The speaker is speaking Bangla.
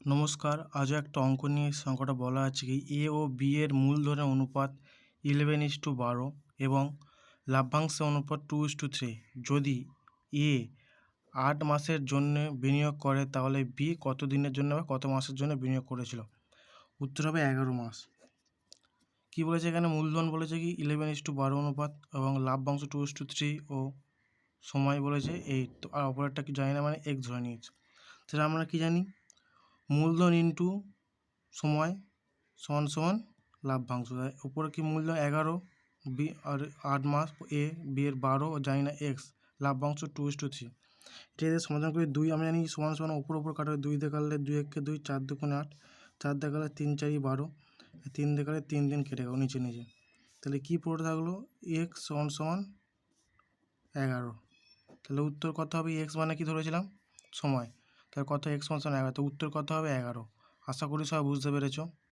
নমস্কার, আজও একটা অঙ্ক নিয়ে অঙ্কটা বলা আছে কি এ ও বি এর মূলধনের অনুপাত 11:12 এবং লভ্যাংশের অনুপাত 2:3। যদি এ 8 মাসের জন্য বিনিয়োগ করে তাহলে বি কত দিনের জন্য বা কত মাসের জন্য বিনিয়োগ করেছিল? উত্তর হবে 11 মাস। কি বলেছে এখানে? মূলধন বলেছে কি 11:12 অনুপাত এবং লভ্যাংশ 2:3 ও সময় বলেছে 8। আর অপরেরটা কি জানি না, মানে এক্স ধরে নিয়েছে। তাহলে আমরা কি জানি? মূলধন ইন্টু সময় সমান সমান লভ্যাংশ। উপরে কি মূলধন 11, B R 8 mass, A B এর 12 ও জানি না এক্স, লভ্যাংশ 2:3। এটা সমাধান করে 2 আমরা জানি সমান সমান উপর কাটাবে 2 দিয়ে কাটলে 2 একে 2, 4 দুগুণে 8, 4 দিয়ে কাটলে 3 4 12, 3 দিয়ে কাটলে 3 3 কেটে গেল নিচে। তাহলে কি পড়ে থাকলো? এক্স সমান সমান 11। তাহলে উত্তর কত হবে? এক্স মানে কি ধরেছিলাম? সময়। তাহলে কত? এক্স সমান সমান 11। তো উত্তর কত হবে? 11। আশা করি সবাই বুঝতে পেরেছো।